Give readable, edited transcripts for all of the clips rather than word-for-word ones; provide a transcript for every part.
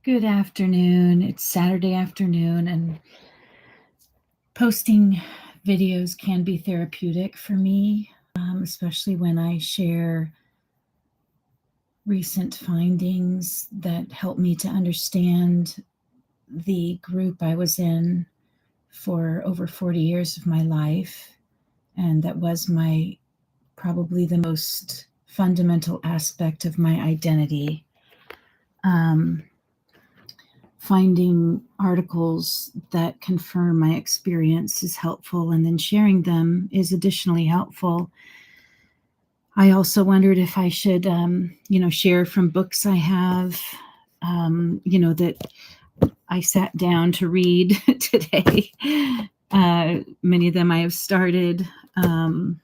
Good afternoon. It's Saturday afternoon, and posting videos can be therapeutic for me, especially when I share recent findings that help me to understand the group I was in for over 40 years of my life. And that was probably the most fundamental aspect of my identity. Finding articles that confirm my experience is helpful, and then sharing them is additionally helpful. I also wondered if I should, share from books I have, that I sat down to read today. Many of them I have started, and,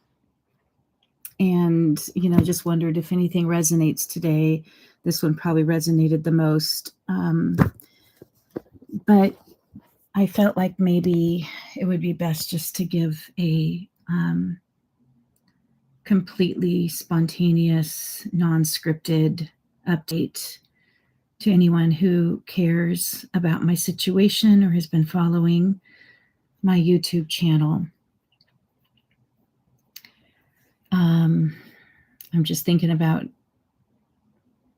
just wondered if anything resonates today. This one probably resonated the most. But I felt like maybe it would be best just to give a completely spontaneous, non-scripted update to anyone who cares about my situation or has been following my YouTube channel. I'm just thinking about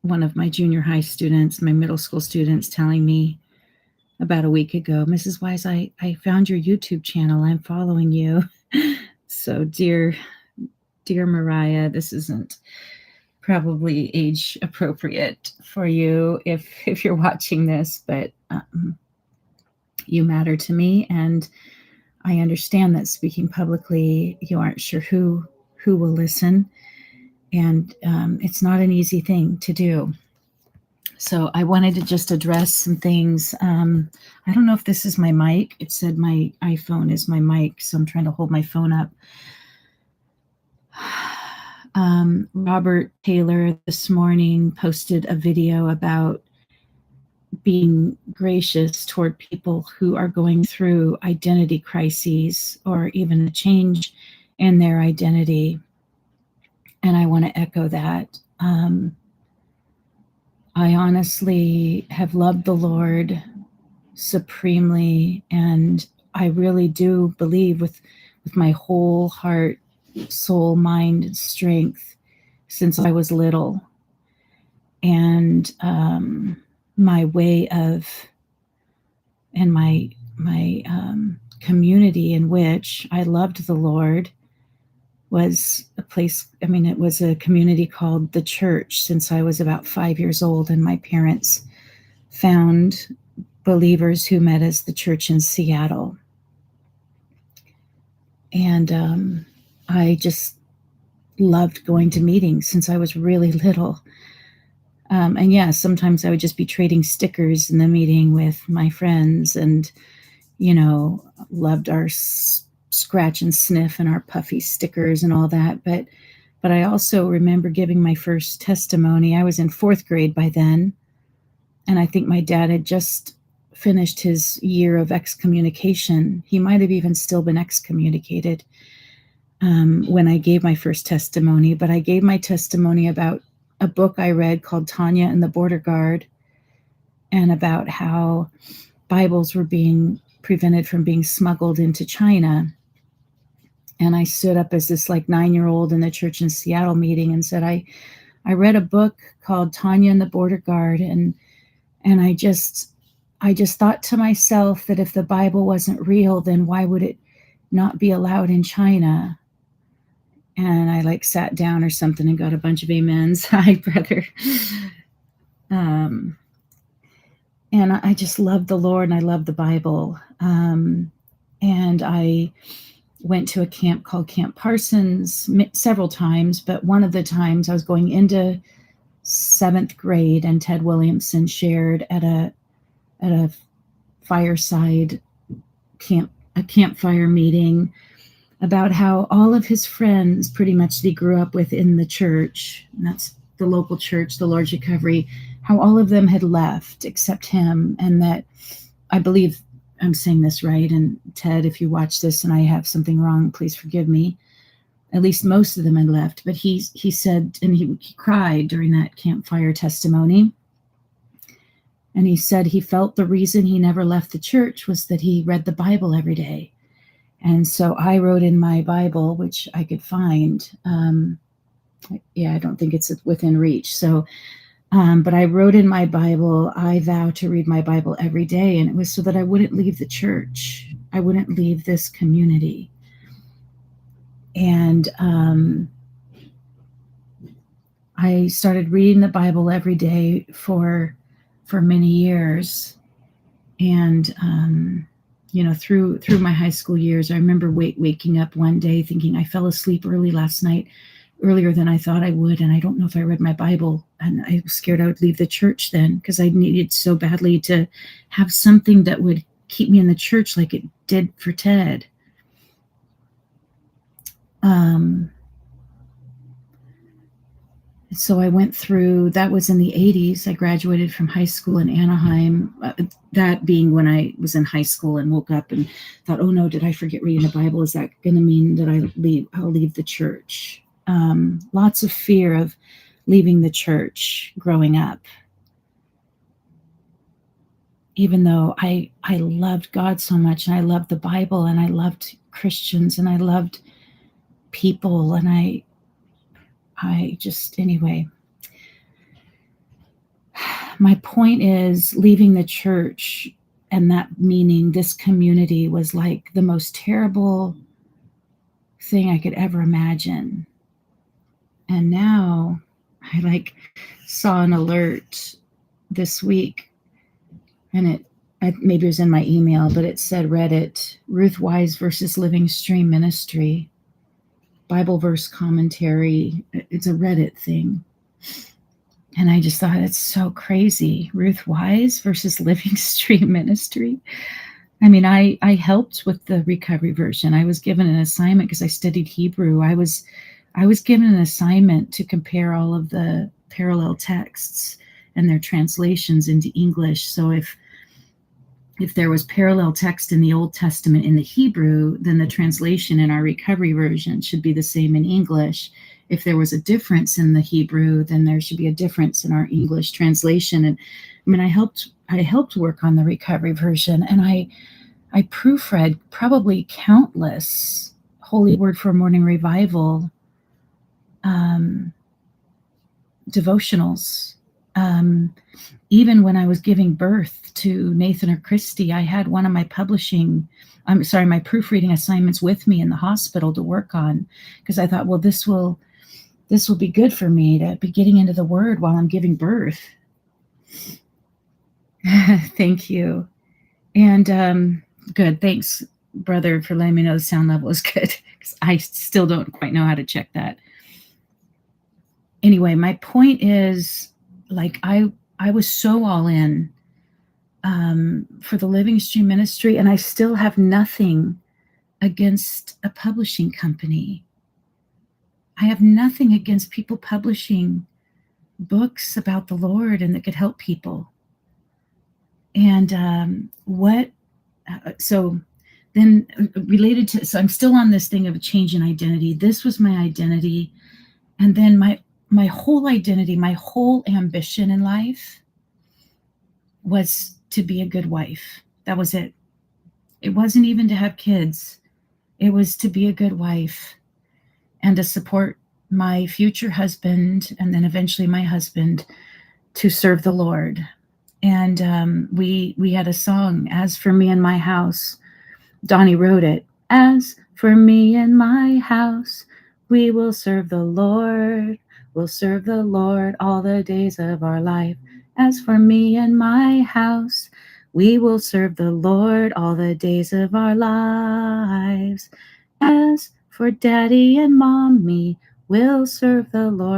one of my junior high students, my middle school students, telling me about a week ago, Mrs. Wise, I found your YouTube channel. I'm following you. So dear Mariah, this isn't probably age appropriate for you if you're watching this, but you matter to me, and I understand that speaking publicly, you aren't sure who will listen, and it's not an easy thing to do. So I wanted to just address some things. I don't know if this is my mic. It said my iPhone is my mic, so I'm trying to hold my phone up. Robert Taylor this morning posted a video about being gracious toward people who are going through identity crises or even a change in their identity. And I want to echo that. I honestly have loved the Lord supremely, and I really do believe with my whole heart, soul, mind, and strength since I was little. And my way of, and my community in which I loved the Lord was a place, it was a community called the church since I was about 5 years old, and my parents found believers who met as the church in Seattle. And I just loved going to meetings since I was really little. And yeah, sometimes I would just be trading stickers in the meeting with my friends, and, loved our scratch and sniff and our puffy stickers and all that. But I also remember giving my first testimony. I was in 4th grade by then, and I think my dad had just finished his year of excommunication. He might have even still been excommunicated when I gave my first testimony. But I gave my testimony about a book I read called Tanya and the Border Guard, and about how Bibles were being prevented from being smuggled into China. And I stood up as this 9-year-old in the church in Seattle meeting and said, I read a book called Tanya and the Border Guard, and I just thought to myself that if the Bible wasn't real, then why would it not be allowed in China? And I sat down or something and got a bunch of amens. Hi, brother. And I just love the Lord, and I love the Bible. And I went to a camp called Camp Parsons several times, but one of the times I was going into 7th grade, and Ted Williamson shared at a fireside campfire meeting about how all of his friends, pretty much that he grew up with in the church, and that's the local church, the Lord's Recovery, how all of them had left except him. And that, I believe I'm saying this right, and Ted, if you watch this and I have something wrong, please forgive me, at least most of them had left. But he said, and he cried during that campfire testimony, And he said he felt the reason he never left the church was that he read the Bible every day. And so I wrote in my Bible, which I could find. I don't think it's within reach. So, but I wrote in my Bible, I vow to read my Bible every day. And it was so that I wouldn't leave the church. I wouldn't leave this community. And I started reading the Bible every day for many years. And through my high school years, I remember waking up one day thinking I fell asleep early last night, earlier than I thought I would, and I don't know if I read my Bible, and I was scared I would leave the church then, because I needed so badly to have something that would keep me in the church like it did for Ted. So I went through, that was in the 80s. I graduated from high school in Anaheim, that being when I was in high school, and woke up and thought, oh no, did I forget reading the Bible? Is that going to mean that I'll leave the church? Lots of fear of leaving the church growing up. Even though I loved God so much, and I loved the Bible, and I loved Christians, and I loved people, and I just, anyway. My point is, leaving the church, and that meaning this community, was like the most terrible thing I could ever imagine. And now I saw an alert this week, and maybe it was in my email, but it said Reddit, Ruth Wise versus Living Stream Ministry, Bible verse commentary. It's a Reddit thing. And I just thought, it's so crazy. Ruth Wise versus Living Stream Ministry. I mean, I helped with the recovery version. I was given an assignment because I studied Hebrew. I was given an assignment to compare all of the parallel texts and their translations into English. So if there was parallel text in the Old Testament in the Hebrew, then the translation in our recovery version should be the same in English. If there was a difference in the Hebrew, then there should be a difference in our English translation. And I mean, I helped work on the recovery version, and I proofread probably countless Holy Word for Morning Revival devotionals. Even when I was giving birth to Nathan or Christy, I had one of my my proofreading assignments with me in the hospital to work on, because I thought, well, this will be good for me to be getting into the Word while I'm giving birth. Thank you. And good. Thanks, brother, for letting me know the sound level is good, because I still don't quite know how to check that. Anyway, my point is, I was so all in for the Living Stream Ministry, and I still have nothing against a publishing company. I have nothing against people publishing books about the Lord and that could help people. And so then related to, so I'm still on this thing of a change in identity. This was my identity. And then my whole identity, my whole ambition in life was to be a good wife. That was it. It wasn't even to have kids. It was to be a good wife and to support my future husband, and then eventually my husband, to serve the Lord. And we had a song, As for Me and My House. Donnie wrote it. As for me and my house, we will serve the Lord. We'll serve the Lord all the days of our life. As for me and my house, we will serve the Lord all the days of our lives. As for Daddy and Mommy, we'll serve the Lord.